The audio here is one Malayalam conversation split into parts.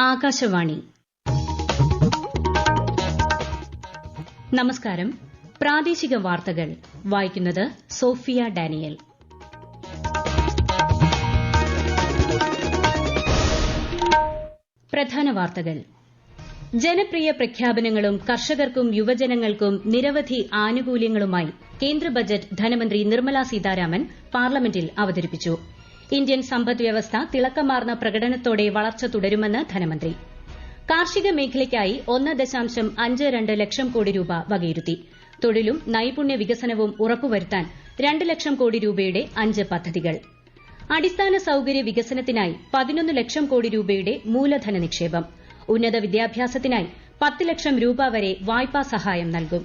ആകാശവാണി. നമസ്കാരം. പ്രാദേശിക വാർത്തകൾ വായിക്കുന്നത് സോഫിയ ഡാനിയൽ. പ്രധാന വാർത്തകൾ. ജനപ്രിയ പ്രഖ്യാപനങ്ങളും കർഷകർക്കും യുവജനങ്ങൾക്കും നിരവധി ആനുകൂല്യങ്ങളുമായി കേന്ദ്ര ബജറ്റ് ധനമന്ത്രി നിർമ്മല സീതാരാമൻ പാർലമെന്റിൽ അവതരിപ്പിച്ചു. ഇന്ത്യൻ സമ്പദ്വ്യവസ്ഥ തിളക്കമാർന്ന പ്രകടനത്തോടെ വളർച്ച തുടരുമെന്ന് ധനമന്ത്രി. കാർഷിക മേഖലയ്ക്കായി 1.52 ലക്ഷം കോടി രൂപ വകയിരുത്തി. തൊഴിലും നൈപുണ്യ വികസനവും ഉറപ്പുവരുത്താൻ 2 ലക്ഷം കോടി രൂപയുടെ 5 പദ്ധതികൾ. അടിസ്ഥാന സൌകര്യ വികസനത്തിനായി 11 ലക്ഷം കോടി രൂപയുടെ മൂലധന നിക്ഷേപം. ഉന്നത വിദ്യാഭ്യാസത്തിനായി 10 ലക്ഷം രൂപ വരെ വായ്പാ സഹായം നൽകും.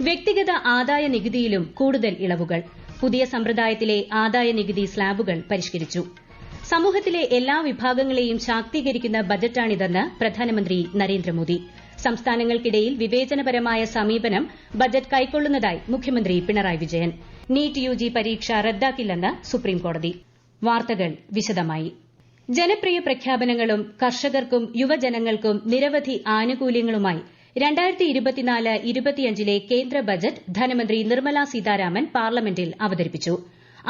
വ്യക്തിഗത ആദായ നികുതിയിലും കൂടുതൽ ഇളവുകൾ. പുതിയ സമ്പ്രദായത്തിലെ ആദായ നികുതി സ്ലാബുകൾ പരിഷ്കരിച്ചു. സമൂഹത്തിലെ എല്ലാ വിഭാഗങ്ങളെയും ശാക്തീകരിക്കുന്ന ബജറ്റാണിതെന്ന് പ്രധാനമന്ത്രി നരേന്ദ്രമോദി. സംസ്ഥാനങ്ങൾക്കിടയിൽ വിവേചനപരമായ സമീപനം ബജറ്റ് കൈക്കൊള്ളുന്നതായി മുഖ്യമന്ത്രി പിണറായി വിജയൻ. നീറ്റ് യുജി പരീക്ഷ റദ്ദാക്കില്ലെന്ന് സുപ്രീംകോടതി. വാർത്തകൾ വിശദമായി. ജനപ്രിയ പ്രഖ്യാപനങ്ങളും കർഷകർക്കും യുവജനങ്ങൾക്കും നിരവധി ആനുകൂല്യങ്ങളുമായി 2024-25 കേന്ദ്ര ബജറ്റ് ധനമന്ത്രി നിർമ്മല സീതാരാമൻ പാർലമെന്റിൽ അവതരിപ്പിച്ചു.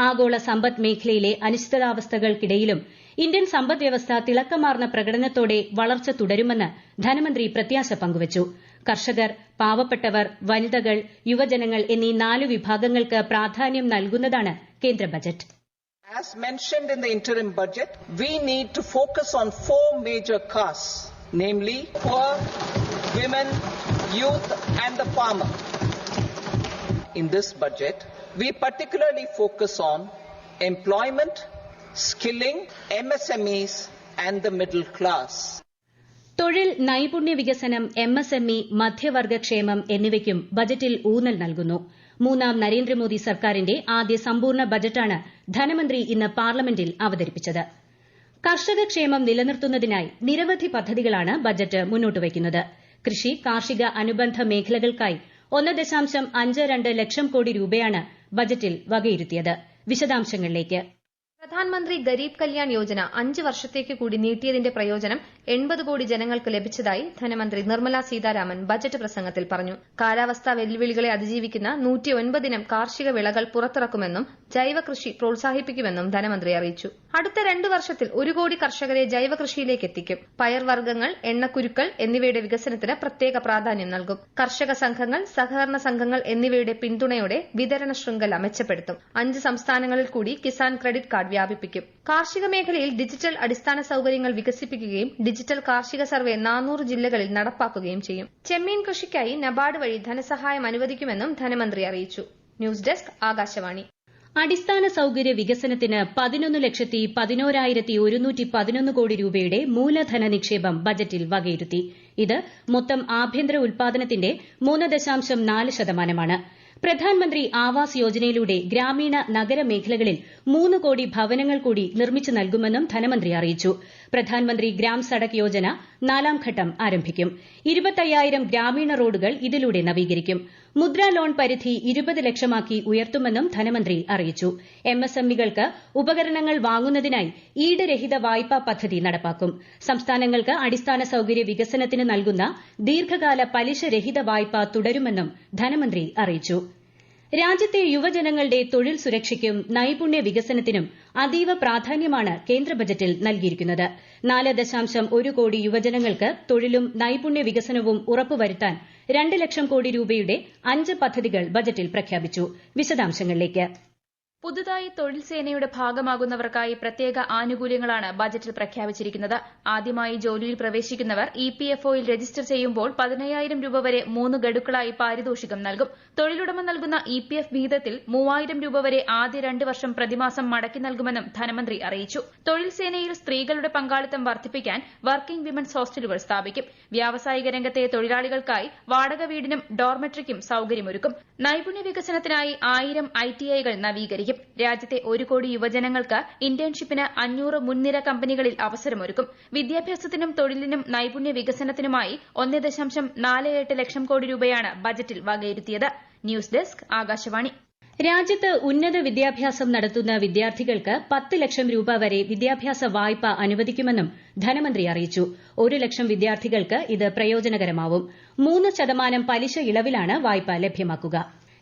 ആഗോള സമ്പദ് മേഖലയിലെ അനിശ്ചിതാവസ്ഥകൾക്കിടയിലും ഇന്ത്യൻ സമ്പദ്വ്യവസ്ഥ തിളക്കമാർന്ന പ്രകടനത്തോടെ വളർച്ച തുടരുമെന്ന് ധനമന്ത്രി പ്രത്യാശ പങ്കുവച്ചു. കർഷകർ, പാവപ്പെട്ടവർ, വനിതകൾ, യുവജനങ്ങൾ എന്നീ 4 വിഭാഗങ്ങൾക്ക് പ്രാധാന്യം നൽകുന്നതാണ് കേന്ദ്ര budget. As mentioned in the interim budget, we need to focus on 4 major castes, namely poor, women, youth and the farmer. In this budget, we particularly focus on employment, skilling, MSMEs and the middle class. തൊഴിൽ, നൈപുണ്യ വികസനം, MSME, മധ്യവർഗക്ഷേമം എന്നിവയ്ക്കും ബജറ്റിൽ ഊന്നൽ നൽകുന്നു. മൂന്നാം നരേന്ദ്രമോദി സർക്കാരിന്റെ ആദ്യ സമ്പൂർണ്ണ ബജറ്റാണ് ധനമന്ത്രി ഇന്ന് പാർലമെന്റിൽ അവതരിപ്പിച്ചത്. കർഷകക്ഷേമം നിലനിർത്തുന്നതിനായി നിരവധി പദ്ധതികളാണ് ബജറ്റ് മുന്നോട്ടുവയ്ക്കുന്നത്. കൃഷി, കാർഷിക അനുബന്ധ മേഖലകൾക്കായി 1.52 ലക്ഷം കോടി രൂപയാണ് ബജറ്റിൽ വകയിരുത്തിയത്. വിശദാംശങ്ങളിലേക്ക്. പ്രധാൻമന്ത്രി ഗരീബ് കല്യാൺ യോജന 5 വർഷത്തേക്ക് കൂടി നീട്ടിയതിന്റെ പ്രയോജനം 80 കോടി ജനങ്ങൾക്ക് ലഭിച്ചതായി ധനമന്ത്രി നിർമ്മല സീതാരാമൻ ബജറ്റ് പ്രസംഗത്തിൽ പറഞ്ഞു. കാലാവസ്ഥാ വെല്ലുവിളികളെ അതിജീവിക്കുന്ന 109 ഇനം കാർഷിക വിളകൾ പുറത്തിറക്കുമെന്നും ജൈവ കൃഷി പ്രോത്സാഹിപ്പിക്കുമെന്നും ധനമന്ത്രി അറിയിച്ചു. അടുത്ത 2 വർഷത്തിൽ 1 കോടി കർഷകരെ ജൈവ കൃഷിയിലേക്ക് എത്തിക്കും. പയർവർഗ്ഗങ്ങൾ, എണ്ണക്കുരുക്കൾ എന്നിവയുടെ വികസനത്തിന് പ്രത്യേക പ്രാധാന്യം നൽകും. കർഷക സംഘങ്ങൾ, സഹകരണ സംഘങ്ങൾ എന്നിവയുടെ പിന്തുണയോടെ വിതരണ ശൃംഖല മെച്ചപ്പെടുത്തും. 5 സംസ്ഥാനങ്ങളിൽ കൂടി കിസാൻ ക്രെഡിറ്റ് കാർഡ് വ്യാപിപ്പിക്കും. കാർഷിക മേഖലയിൽ ഡിജിറ്റൽ അടിസ്ഥാന സൌകര്യങ്ങൾ വികസിപ്പിക്കുകയും ഡിജിറ്റൽ കാർഷിക സർവേ 400 ജില്ലകളിൽ നടപ്പാക്കുകയും ചെയ്യും. ചെമ്മീൻ കൃഷിക്കായി നബാർഡ് വഴി ധനസഹായം അനുവദിക്കുമെന്നും ധനമന്ത്രി അറിയിച്ചു. News desk, Akashvani. അടിസ്ഥാന സൌകര്യ വികസനത്തിന് 11,11,111 കോടി രൂപയുടെ മൂലധന നിക്ഷേപം ബജറ്റിൽ വകയിരുത്തി. ഇത് മൊത്തം ആഭ്യന്തര ഉൽപാദനത്തിന്റെ 3.4%. പ്രധാൻമന്ത്രി ആവാസ് യോജനയിലൂടെ ഗ്രാമീണ നഗര മേഖലകളിൽ 3 കോടി ഭവനങ്ങൾ കൂടി നിർമ്മിച്ചു നൽകുമെന്നും ധനമന്ത്രി അറിയിച്ചു. പ്രധാൻമന്ത്രി ഗ്രാം സഡക് യോജന 4ാം ഘട്ടം ആരംഭിക്കും. 25,000 ഗ്രാമീണ റോഡുകൾ ഇതിലൂടെ നവീകരിക്കും. മുദ്രാ ലോൺ പരിധി 20 ലക്ഷമാക്കി ഉയർത്തുമെന്നും ധനമന്ത്രി അറിയിച്ചു. MSMEകൾക്ക് ഉപകരണങ്ങൾ വാങ്ങുന്നതിനായി ഈട് രഹിത വായ്പാ പദ്ധതി നടപ്പാക്കും. സംസ്ഥാനങ്ങൾക്ക് അടിസ്ഥാന സൌകര്യ വികസനത്തിന് നൽകുന്ന ദീർഘകാല പലിശ രഹിത വായ്പ തുടരുമെന്നും ധനമന്ത്രി അറിയിച്ചു. രാജ്യത്തെ യുവജനങ്ങളുടെ തൊഴിൽ സുരക്ഷയ്ക്കും നൈപുണ്യ വികസനത്തിനും അതീവ പ്രാധാന്യമാണ് കേന്ദ്ര ബജറ്റിൽ നൽകിയിരിക്കുന്നത്. 4.1 കോടി യുവജനങ്ങൾക്ക് തൊഴിലും നൈപുണ്യ വികസനവും ഉറപ്പുവരുത്താൻ 2 ലക്ഷം കോടി രൂപയുടെ 5 പദ്ധതികൾ ബജറ്റിൽ പ്രഖ്യാപിച്ചു. വിശദാംശങ്ങളിലേക്ക്. പുതുതായി തൊഴിൽ സേനയുടെ ഭാഗമാകുന്നവർക്കായി പ്രത്യേക ആനുകൂല്യങ്ങളാണ് ബജറ്റിൽ പ്രഖ്യാപിച്ചിരിക്കുന്നത്. ആദ്യമായി ജോലിയിൽ പ്രവേശിക്കുന്നവർ EPFOയിൽ രജിസ്റ്റർ ചെയ്യുമ്പോൾ 15,000 രൂപ വരെ 3 ഗഡുക്കളായി പാരിതോഷികം നൽകും. തൊഴിലുടമ നൽകുന്ന EPF വിഹിതത്തിൽ 3,000 രൂപ വരെ ആദ്യ 2 വർഷം പ്രതിമാസം മടക്കി നൽകുമെന്നും ധനമന്ത്രി അറിയിച്ചു. തൊഴിൽ സേനയിൽ സ്ത്രീകളുടെ പങ്കാളിത്തം വർദ്ധിപ്പിക്കാൻ വർക്കിംഗ് വിമൻസ് ഹോസ്റ്റലുകൾ സ്ഥാപിക്കും. വ്യാവസായിക രംഗത്തെ തൊഴിലാളികൾക്കായി വാടക വീടിനും ഡോർമെട്രിക്കും സൌകര്യമൊരുക്കും. നൈപുണ്യ വികസനത്തിനായി 1000 ITIകൾ നവീകരിക്കും. രാജ്യത്തെ 1 കോടി യുവജനങ്ങൾക്ക് ഇന്റേൺഷിപ്പിന് 500 മുൻനിര കമ്പനികളിൽ അവസരമൊരുക്കും. വിദ്യാഭ്യാസത്തിനും തൊഴിലിനും നൈപുണ്യ വികസനത്തിനുമായി 1.48 ലക്ഷം കോടി രൂപയാണ് ബജറ്റിൽ വകയിരുത്തിയത്. News desk, Akashvani. രാജ്യത്ത് ഉന്നത വിദ്യാഭ്യാസം നടത്തുന്ന വിദ്യാർത്ഥികൾക്ക് 10 ലക്ഷം രൂപ വരെ വിദ്യാഭ്യാസ വായ്പ അനുവദിക്കുമെന്നും ധനമന്ത്രി അറിയിച്ചു. 1 ലക്ഷം വിദ്യാർത്ഥികൾക്ക് ഇത് പ്രയോജനകരമാവും. 3% പലിശ ഇളവിലാണ് വായ്പ ലഭ്യമാക്കുക.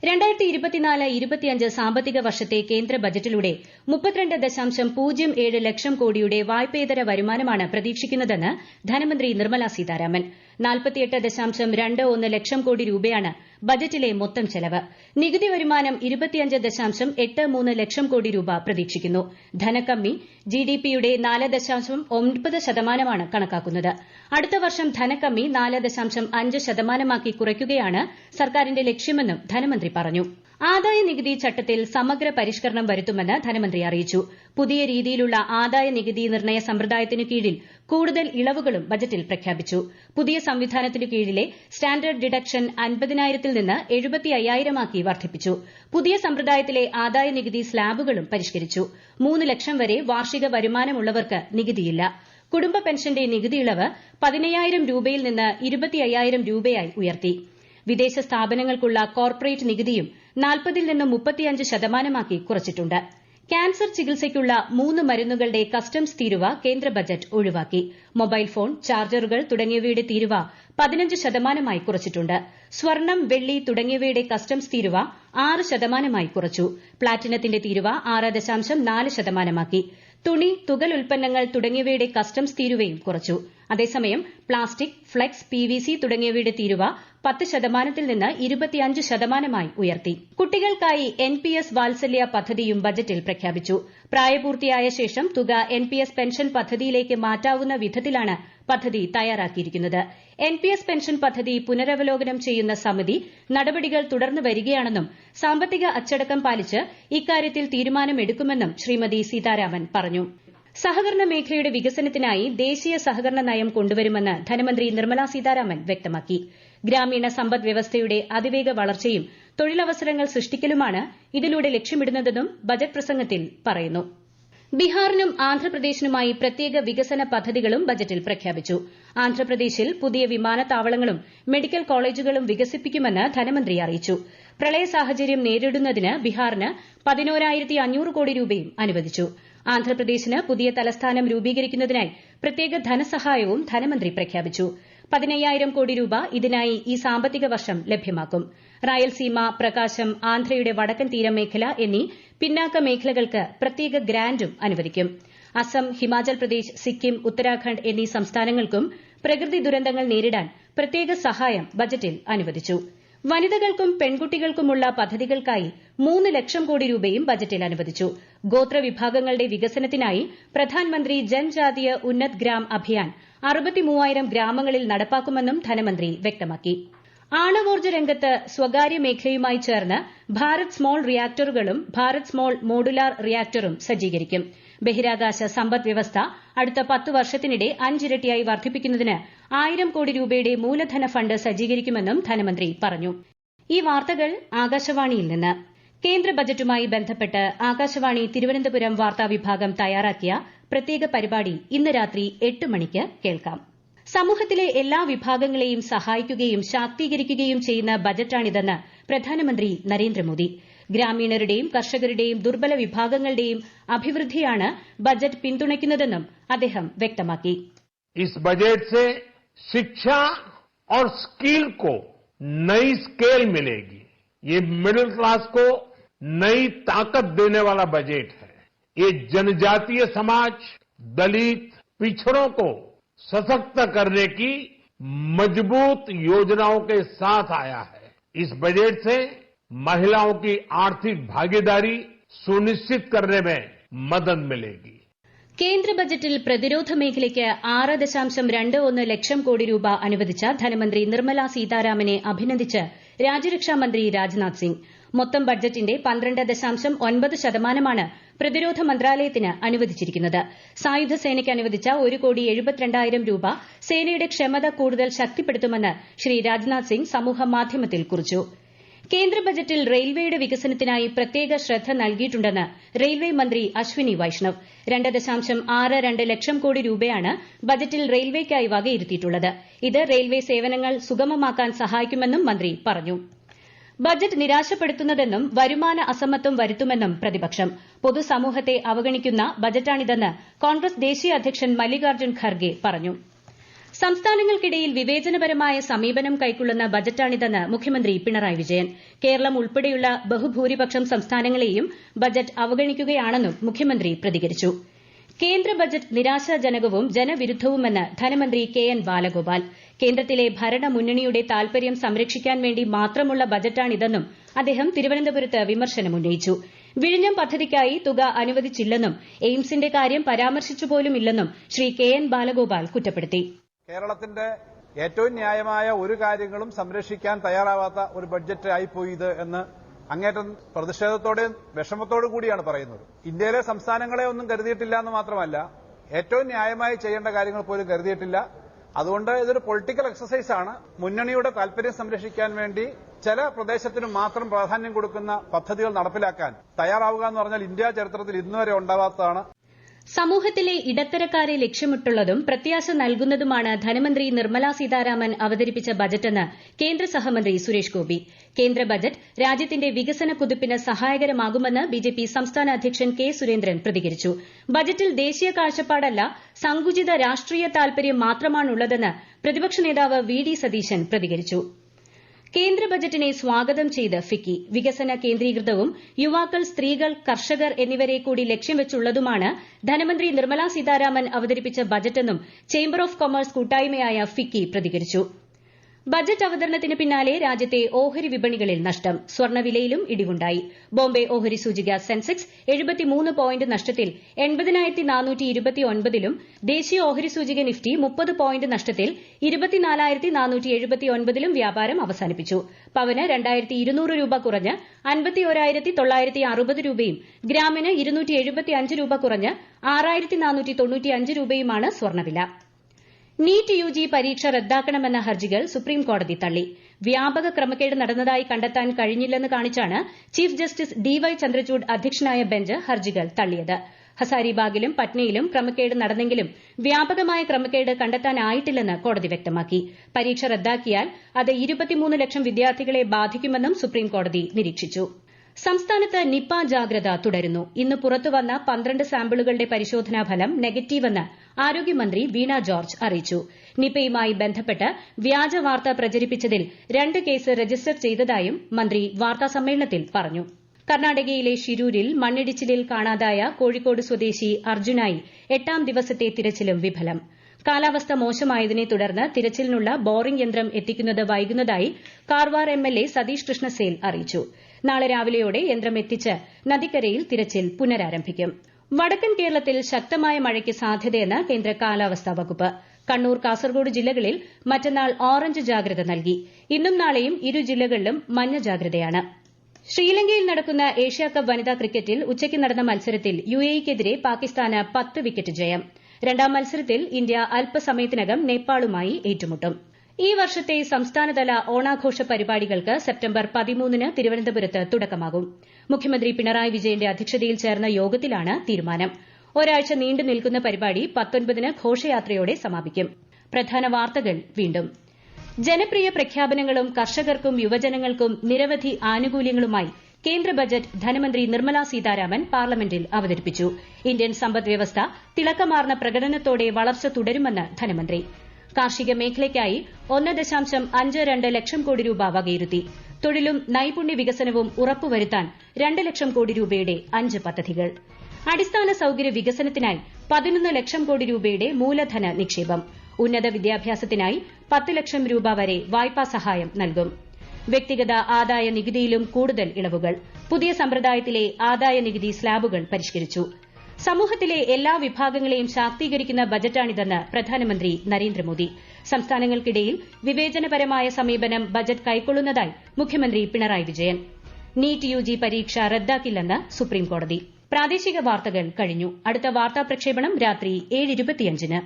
2024-25 സാമ്പത്തിക വർഷത്തെ കേന്ദ്ര ബജറ്റിലൂടെ 32.07 ലക്ഷം കോടിയുടെ വായ്പേതര വരുമാനമാണ് പ്രതീക്ഷിക്കുന്നതെന്ന് ധനമന്ത്രി നിർമ്മല സീതാരാമൻ. 48.21 ലക്ഷം കോടി രൂപയാണ് ബജറ്റിലെ മൊത്തം ചെലവ്. നികുതി വരുമാനം 25.83 ലക്ഷം കോടി രൂപ പ്രതീക്ഷിക്കുന്നു. ധനക്കമ്മി ജിഡിപിയുടെ 4.9% കണക്കാക്കുന്നത്. അടുത്ത വർഷം ധനക്കമ്മി 4.5% കുറയ്ക്കുകയാണ് സർക്കാരിന്റെ ലക്ഷ്യമെന്നും ധനമന്ത്രി പറഞ്ഞു. ആദായ നികുതി ചട്ടത്തിൽ സമഗ്ര പരിഷ്കരണം വരുത്തുമെന്ന് ധനമന്ത്രി അറിയിച്ചു. പുതിയ രീതിയിലുള്ള ആദായ നികുതി നിർണ്ണയ സമ്പ്രദായത്തിനു കീഴിൽ കൂടുതൽ ഇളവുകളും ബജറ്റിൽ പ്രഖ്യാപിച്ചു. പുതിയ സംവിധാനത്തിനു കീഴിലെ സ്റ്റാൻഡേർഡ് ഡിഡക്ഷൻ 50,000-ൽ നിന്ന് 75,000 വർദ്ധിപ്പിച്ചു. പുതിയ സമ്പ്രദായത്തിലെ ആദായ നികുതി സ്ലാബുകളും പരിഷ്കരിച്ചു. 3 ലക്ഷം വരെ വാർഷിക വരുമാനമുള്ളവർക്ക് നികുതിയില്ല. കുടുംബ പെൻഷന്റെ നികുതി ഇളവ് 15,000 രൂപയിൽ നിന്ന് 25,000 രൂപയായി ഉയർത്തി. വിദേശ സ്ഥാപനങ്ങൾക്കുള്ള കോർപ്പറേറ്റ് നികുതിയും 40-ൽ നിന്ന് 35% കുറച്ചിട്ടുണ്ട്. ക്യാൻസർ ചികിത്സയ്ക്കുള്ള 3 മരുന്നുകളുടെ കസ്റ്റംസ് തീരുവ കേന്ദ്ര ബജറ്റ് ഒഴിവാക്കി. മൊബൈൽ ഫോൺ, ചാർജറുകൾ തുടങ്ങിയവയുടെ തീരുവ 15% കുറച്ചിട്ടുണ്ട്. സ്വർണം, വെള്ളി തുടങ്ങിയവയുടെ കസ്റ്റംസ് തീരുവ 6% കുറച്ചു. പ്ലാറ്റിനത്തിന്റെ തീരുവ 6.4% തുണി, തുകൽ ഉൽപ്പന്നങ്ങൾ തുടങ്ങിയവയുടെ കസ്റ്റംസ് തീരുവയും കുറച്ചു. അതേസമയം പ്ലാസ്റ്റിക്, ഫ്ലെക്സ്, PVC തുടങ്ങിയവയുടെ തീരുവ 10%-ൽ നിന്ന് 25% ഉയർത്തി. കുട്ടികൾക്കായി NPS വാത്സല്യ പദ്ധതിയും ബജറ്റിൽ പ്രഖ്യാപിച്ചു. പ്രായപൂർത്തിയായ ശേഷം തുക NPS പെൻഷൻ പദ്ധതിയിലേക്ക് മാറ്റാവുന്ന വിധത്തിലാണ് പദ്ധതി തയ്യാറാക്കിയിരിക്കുന്നത്. NPS പെൻഷൻ പദ്ധതി പുനരവലോകനം ചെയ്യുന്ന സമിതി നടപടികൾ തുടർന്നു വരികയാണെന്നും സാമ്പത്തിക അച്ചടക്കം പാലിച്ച് ഇക്കാര്യത്തിൽ തീരുമാനമെടുക്കുമെന്നും ശ്രീമതി സീതാരാമൻ പറഞ്ഞു. സഹകരണ മേഖലയുടെ വികസനത്തിനായി ദേശീയ സഹകരണ നയം കൊണ്ടുവരുമെന്ന് ധനമന്ത്രി നിർമ്മല സീതാരാമൻ വ്യക്തമാക്കി. ഗ്രാമീണ സമ്പദ് വ്യവസ്ഥയുടെ അതിവേഗ വളർച്ചയും തൊഴിലവസരങ്ങൾ സൃഷ്ടിക്കലുമാണ് ഇതിലൂടെ ലക്ഷ്യമിടുന്നതെന്നും ബജറ്റ് പ്രസംഗത്തിൽ പറയുന്നു. ബീഹാറിനും ആന്ധ്രാപ്രദേശിനുമായി പ്രത്യേക വികസന പദ്ധതികളും ബജറ്റിൽ പ്രഖ്യാപിച്ചു. ആന്ധ്രാപ്രദേശിൽ പുതിയ വിമാനത്താവളങ്ങളും മെഡിക്കൽ കോളേജുകളും വികസിപ്പിക്കുമെന്ന് ധനമന്ത്രി അറിയിച്ചു. പ്രളയ സാഹചര്യം നേരിടുന്നതിന് ബീഹാറിന് 11,500 കോടി രൂപയും അനുവദിച്ചു. ആന്ധ്രാപ്രദേശിന് പുതിയ തലസ്ഥാനം രൂപീകരിക്കുന്നതിനായി പ്രത്യേക ധനസഹായവും ധനമന്ത്രി പ്രഖ്യാപിച്ചു. 15,000 കോടി രൂപ ഇതിനായി ഈ സാമ്പത്തിക വർഷം ലഭ്യമാക്കും. റായൽസീമ, പ്രകാശം, ആന്ധ്രയുടെ വടക്കൻ തീരമേഖല എന്നീ പിന്നാക്ക മേഖലകൾക്ക് പ്രത്യേക ഗ്രാന്റും അനുവദിക്കും. അസം, ഹിമാചൽ പ്രദേശ്, സിക്കിം, ഉത്തരാഖണ്ഡ് എന്നീ സംസ്ഥാനങ്ങൾക്കും പ്രകൃതി ദുരന്തങ്ങൾ നേരിടാൻ പ്രത്യേക സഹായം ബജറ്റിൽ അനുവദിച്ചു. വനിതകൾക്കും പെൺകുട്ടികൾക്കുമുള്ള പദ്ധതികൾക്കായി 3 ലക്ഷം കോടി രൂപയും ബജറ്റിൽ അനുവദിച്ചു. ഗോത്രവിഭാഗങ്ങളുടെ വികസനത്തിനായി പ്രധാൻമന്ത്രി ജൻജാതീയ ഉന്നത് ഗ്രാം അഭിയാൻ 63,000 ഗ്രാമങ്ങളിൽ നടപ്പാക്കുമെന്നും ധനമന്ത്രി വ്യക്തമാക്കി. ആണവോർജ്ജ രംഗത്ത് സ്വകാര്യ മേഖലയുമായി ചേർന്ന് ഭാരത് സ്മോൾ റിയാക്ടറുകളും ഭാരത് സ്മോൾ മോഡുലാർ റിയാക്ടറും സജ്ജീകരിക്കും. ബഹിരാകാശ സമ്പദ് വ്യവസ്ഥ അടുത്ത 10 വർഷത്തിനിടെ 5 ഇരട്ടിയായി വർദ്ധിപ്പിക്കുന്നതിന് 1,000 കോടി രൂപയുടെ മൂലധന ഫണ്ട് സജ്ജീകരിക്കുമെന്നും ധനമന്ത്രി പറഞ്ഞു. ഈ വാർത്തകൾ ആകാശവാണിയിൽ നിന്ന്. കേന്ദ്ര ബജറ്റുമായി ബന്ധപ്പെട്ട് ആകാശവാണി തിരുവനന്തപുരം വാർത്താവിഭാഗം തയ്യാറാക്കിയ പ്രത്യേക പരിപാടി ഇന്ന് രാത്രി 8 മണിക്ക് കേൾക്കാം. സമൂഹത്തിലെ എല്ലാ വിഭാഗങ്ങളെയും സഹായിക്കുകയും ശാക്തീകരിക്കുകയും ചെയ്യുന്ന ബജറ്റാണിതെന്ന് പ്രധാനമന്ത്രി നരേന്ദ്രമോദി. ഗ്രാമീണരുടെയും കർഷകരുടെയും ദുർബല വിഭാഗങ്ങളുടെയും അഭിവൃദ്ധിയാണ് ബജറ്റ് പിന്തുണയ്ക്കുന്നതെന്നും അദ്ദേഹം വ്യക്തമാക്കി. इस बजट से शिक्षा और स्किल को नई स्केल मिलेगी. ये मिडिल क्लास को नई ताकत देने वाला बजट है. ये जनजातीय समाज, दलित, पिछड़ों को सशक्त करने की मजबूत योजनाओं के साथ आया है. इस बजट से महिलाओं की आर्थिक भागीदारी सुनिश्चित करने में मदद मिलेगी. കേന്ദ്ര ബജറ്റിൽ പ്രതിരോധ മേഖലയ്ക്ക് 6.21 ലക്ഷം കോടി രൂപ അനുവദിച്ച ധനമന്ത്രി നിർമ്മല സീതാരാമനെ അഭിനന്ദിച്ച് രാജ്യരക്ഷാ മന്ത്രി രാജ്നാഥ് സിംഗ്. മൊത്തം ബജറ്റിന്റെ 12.9% പ്രതിരോധ മന്ത്രാലയത്തിന് അനുവദിച്ചിരിക്കുന്നത്. സായുധ സേനയ്ക്ക് അനുവദിച്ച 1,72,000 രൂപ സേനയുടെ ക്ഷമത കൂടുതൽ ശക്തിപ്പെടുത്തുമെന്ന് ശ്രീ രാജ്നാഥ് സിംഗ് സമൂഹമാധ്യമത്തിൽ കുറിച്ചു. കേന്ദ്ര ബജറ്റിൽ റെയിൽവേയുടെ വികസനത്തിനായി പ്രത്യേക ശ്രദ്ധ നൽകിയിട്ടുണ്ടെന്ന് റെയിൽവേ മന്ത്രി അശ്വിനി വൈഷ്ണവ്. 2.62 ലക്ഷം കോടി രൂപയാണ് ബജറ്റിൽ റെയിൽവേയ്ക്കായി വകയിരുത്തിയിട്ടുള്ളത്. ഇത് റെയിൽവേ സേവനങ്ങൾ സുഗമമാക്കാൻ സഹായിക്കുമെന്നും മന്ത്രി പറഞ്ഞു. ബജറ്റ് നിരാശപ്പെടുത്തുന്നതെന്നും വരുമാന അസമത്വം വരുത്തുമെന്നും പ്രതിപക്ഷം. പൊതുസമൂഹത്തെ അവഗണിക്കുന്ന ബജറ്റാണിതെന്ന് കോൺഗ്രസ് ദേശീയ അധ്യക്ഷൻ മല്ലികാർജ്ജുൻ ഖർഗെ പറഞ്ഞു. സംസ്ഥാനങ്ങൾക്കിടയിൽ വിവേചനപരമായ സമീപനം കൈക്കൊള്ളുന്ന ബജറ്റാണിതെന്ന് മുഖ്യമന്ത്രി പിണറായി വിജയൻ. കേരളം ഉൾപ്പെടെയുള്ള ബഹുഭൂരിപക്ഷം സംസ്ഥാനങ്ങളെയും ബജറ്റ് അവഗണിക്കുകയാണെന്നും മുഖ്യമന്ത്രി പ്രതികരിച്ചു. കേന്ദ്ര ബജറ്റ് നിരാശാജനകവും ജനവിരുദ്ധവുമെന്ന് ധനമന്ത്രി കെ.എൻ. ബാലഗോപാൽ. കേന്ദ്രത്തിലെ ഭരണമുന്നണിയുടെ താൽപര്യം സംരക്ഷിക്കാൻ വേണ്ടി മാത്രമുള്ള ബജറ്റാണിതെന്നും അദ്ദേഹം തിരുവനന്തപുരത്ത് വിമർശനമുന്നയിച്ചു. വിഴിഞ്ഞം പദ്ധതിക്കായി തുക അനുവദിച്ചില്ലെന്നും എയിംസിന്റെ കാര്യം പരാമർശിച്ചുപോലുമില്ലെന്നും ശ്രീ കെ.എൻ. ബാലഗോപാൽ കുറ്റപ്പെടുത്തി. കേരളത്തിന്റെ ഏറ്റവും ന്യായമായ ഒരു കാര്യങ്ങളും സംരക്ഷിക്കാൻ തയ്യാറാവാത്ത ഒരു ബഡ്ജറ്റ് ആയിപ്പോയി ഇത് എന്ന് അങ്ങേറ്റം പ്രതിഷേധത്തോടെയും വിഷമത്തോടു കൂടിയാണ് പറയുന്നത്. ഇന്ത്യയിലെ സംസ്ഥാനങ്ങളെ ഒന്നും കരുതിയിട്ടില്ല എന്ന് മാത്രമല്ല, ഏറ്റവും ന്യായമായി ചെയ്യേണ്ട കാര്യങ്ങൾ പോലും കരുതിയിട്ടില്ല. അതുകൊണ്ട് ഇതൊരു പൊളിറ്റിക്കൽ എക്സസൈസ് ആണ്. മുന്നണിയുടെ താൽപര്യം സംരക്ഷിക്കാൻ വേണ്ടി ചില പ്രദേശത്തിന് മാത്രം പ്രാധാന്യം കൊടുക്കുന്ന പദ്ധതികൾ നടപ്പിലാക്കാൻ തയ്യാറാവുക എന്ന് പറഞ്ഞാൽ ഇന്ത്യ ചരിത്രത്തിൽ ഇന്നുവരെ ഉണ്ടാവാത്തതാണ്. സമൂഹത്തിലെ ഇടത്തരക്കാരെ ലക്ഷ്യമിട്ടുള്ളതും പ്രത്യാശ നൽകുന്നതുമാണ് ധനമന്ത്രി നിർമ്മലാ സീതാരാമൻ അവതരിപ്പിച്ച ബജറ്റെന്ന് കേന്ദ്ര സഹമന്ത്രി സുരേഷ് ഗോപി. കേന്ദ്ര ബജറ്റ് രാജ്യത്തിന്റെ വികസന കുതിപ്പിന് സഹായകരമാകുമെന്ന് ബിജെപി സംസ്ഥാന അധ്യക്ഷൻ കെ സുരേന്ദ്രൻ പ്രതികരിച്ചു. ബജറ്റിൽ ദേശീയ കാഴ്ചപ്പാടല്ല, സങ്കുചിത രാഷ്ട്രീയ താൽപര്യം മാത്രമാണുള്ളതെന്ന് പ്രതിപക്ഷ നേതാവ് വി ഡി സതീശൻ പ്രതികരിച്ചു. കേന്ദ്ര ബജറ്റിനെ സ്വാഗതം ചെയ്ത് ഫിക്കി. വികസന കേന്ദ്രീകൃതവും യുവാക്കൾ, സ്ത്രീകൾ, കർഷകർ എന്നിവരെ കൂടി ലക്ഷ്യം വെച്ചുള്ളതുമാണ് ധനമന്ത്രി നിർമ്മലാ സീതാരാമൻ അവതരിപ്പിച്ച ബജറ്റെന്നും ചേംബർ ഓഫ് കൊമേഴ്സ് കൂട്ടായ്മയായ ഫിക്കി പ്രതികരിച്ചു. ബജറ്റ് അവതരണത്തിന് പിന്നാലെ രാജ്യത്തെ ഓഹരി വിപണികളിൽ നഷ്ടം. സ്വർണ്ണവിലയിലും ഇടിവുണ്ടായി. ബോംബെ ഓഹരി സൂചിക സെൻസെക്സ് 73 പോയിന്റ് നഷ്ടത്തിൽ 80,429ലും ദേശീയ ഓഹരി സൂചിക നിഫ്റ്റി 30 പോയിന്റ് നഷ്ടത്തിൽ 24,479ലും വ്യാപാരം അവസാനിപ്പിച്ചു. പവന് 2,200 രൂപ കുറഞ്ഞ് 51,960 രൂപയും ഗ്രാമിന് 275 രൂപ കുറഞ്ഞ് 6,495 രൂപയുമാണ് സ്വർണ്ണവില. നീറ്റ് യുജി പരീക്ഷ റദ്ദാക്കണമെന്ന ഹർജികൾ സുപ്രീംകോടതി തള്ളി. വ്യാപക ക്രമക്കേട് നടന്നതായി കണ്ടെത്താൻ കഴിഞ്ഞില്ലെന്ന് കാണിച്ചാണ് ചീഫ് ജസ്റ്റിസ് ഡിവൈ ചന്ദ്രചൂഡ് അധ്യക്ഷനായ ബെഞ്ച് ഹർജികൾ തള്ളിയത്. ഹസാരിബാഗിലും പട്നയിലും ക്രമക്കേട് നടന്നെങ്കിലും വ്യാപകമായ ക്രമക്കേട് കണ്ടെത്താനായിട്ടില്ലെന്ന് കോടതി വ്യക്തമാക്കി. പരീക്ഷ റദ്ദാക്കിയാൽ അത് 23 ലക്ഷം വിദ്യാർത്ഥികളെ ബാധിക്കുമെന്നും സുപ്രീംകോടതി നിരീക്ഷിച്ചു. സംസ്ഥാനത്ത് നിപ ജാഗ്രത തുടരുന്നു. ഇന്ന് പുറത്തുവന്ന 12 സാമ്പിളുകളുടെ പരിശോധനാ ഫലം നെഗറ്റീവെന്ന് ആരോഗ്യമന്ത്രി വീണ ജോർജ് അറിയിച്ചു. നിപയുമായി ബന്ധപ്പെട്ട് വ്യാജ വാർത്ത പ്രചരിപ്പിച്ചതിൽ 2 കേസ് രജിസ്റ്റർ ചെയ്തതായും മന്ത്രി വാർത്താസമ്മേളനത്തിൽ പറഞ്ഞു. കർണാടകയിലെ ഷിരൂരിൽ മണ്ണിടിച്ചിലിൽ കാണാതായ കോഴിക്കോട് സ്വദേശി അർജുനായി 8ാം ദിവസത്തെ തിരച്ചിലും വിഫലം. കാലാവസ്ഥ മോശമായതിനെ തുടർന്ന് തിരച്ചിലിനുള്ള ബോറിംഗ് യന്ത്രം എത്തിക്കുന്നത് വൈകുന്നതായി കാർവാർ എംഎൽഎ സതീഷ് കൃഷ്ണസേൽ അറിയിച്ചു. നാളെ രാവിലെയോടെ യന്ത്രം എത്തിച്ച് നദിക്കരയിൽ തിരച്ചിൽ പുനരാരംഭിക്കും. വടക്കൻ കേരളത്തിൽ ശക്തമായ മഴയ്ക്ക് സാധ്യതയെന്ന് കേന്ദ്ര കാലാവസ്ഥാ വകുപ്പ്. കണ്ണൂർ, കാസർഗോഡ് ജില്ലകളിൽ മറ്റന്നാൾ ഓറഞ്ച് ജാഗ്രത നൽകി. ഇന്നും നാളെയും ഇരു ജില്ലകളിലും മഞ്ഞ ജാഗ്രതയാണ്. ശ്രീലങ്കയിൽ നടക്കുന്ന ഏഷ്യാകപ്പ് വനിതാ ക്രിക്കറ്റിൽ ഉച്ചയ്ക്ക് നടന്ന മത്സരത്തിൽ യുഎഇക്കെതിരെ പാകിസ്ഥാന് 10 വിക്കറ്റ് ജയം. രണ്ടാം മത്സരത്തിൽ ഇന്ത്യ അല്പസമയത്തിനകം നേപ്പാളുമായി ഏറ്റുമുട്ടും. ഈ വർഷത്തെ സംസ്ഥാനതല ഓണാഘോഷ പരിപാടികൾക്ക് സെപ്റ്റംബർ 13-ന് തിരുവനന്തപുരത്ത് തുടക്കമാകും. മുഖ്യമന്ത്രി പിണറായി വിജയന്റെ അധ്യക്ഷതയിൽ ചേർന്ന യോഗത്തിലാണ് തീരുമാനം. ഒരാഴ്ച നീണ്ടു നിൽക്കുന്ന പരിപാടി 19-ന് ഘോഷയാത്രയോടെ സമാപിക്കും. പ്രധാന വാർത്തകൾ വീണ്ടും. ജനപ്രിയ പ്രഖ്യാപനങ്ങളും കർഷകർക്കും യുവജനങ്ങൾക്കും നിരവധി ആനുകൂല്യങ്ങളുമായി കേന്ദ്ര ബജറ്റ് ധനമന്ത്രി നിർമ്മലാ സീതാരാമൻ പാർലമെന്റിൽ അവതരിപ്പിച്ചു. ഇന്ത്യൻ സമ്പദ്വ്യവസ്ഥ തിളക്കമാർന്ന പ്രകടനത്തോടെ വളർച്ച തുടരുമെന്ന് ധനമന്ത്രി. കാർഷിക മേഖലയ്ക്കായി 1.52 ലക്ഷം കോടി രൂപ വകയിരുത്തി. തൊഴിലും നൈപുണ്യ വികസനവും ഉറപ്പുവരുത്താൻ 2 ലക്ഷം കോടി രൂപയുടെ 5 പദ്ധതികൾ. അടിസ്ഥാന സൌകര്യ വികസനത്തിനായി 11 ലക്ഷം കോടി രൂപയുടെ മൂലധന നിക്ഷേപം. ഉന്നത വിദ്യാഭ്യാസത്തിനായി 10 ലക്ഷം രൂപ വരെ വായ്പാ സഹായം നൽകും. വ്യക്തിഗത ആദായ നികുതിയിലും കൂടുതൽ ഇളവുകൾ. പുതിയ സമ്പ്രദായത്തിലെ ആദായ നികുതി സ്ലാബുകൾ പരിഷ്കരിച്ചു. സമൂഹത്തിലെ എല്ലാ വിഭാഗങ്ങളെയും ശാക്തീകരിക്കുന്ന ബജറ്റാണിതെന്ന് പ്രധാനമന്ത്രി നരേന്ദ്രമോദി. സംസ്ഥാനങ്ങൾക്കിടയിൽ വിവേചനപരമായ സമീപനം ബജറ്റ് കൈക്കൊള്ളുന്നതായി മുഖ്യമന്ത്രി പിണറായി വിജയൻ. നീറ്റ് യുജി പരീക്ഷ റദ്ദാക്കില്ലെന്ന് സുപ്രീംകോടതി. പ്രാദേശിക വാർത്തകൾ കഴിഞ്ഞു. അടുത്ത വാർത്താ പ്രക്ഷേപണം രാത്രി 7:25-ന്.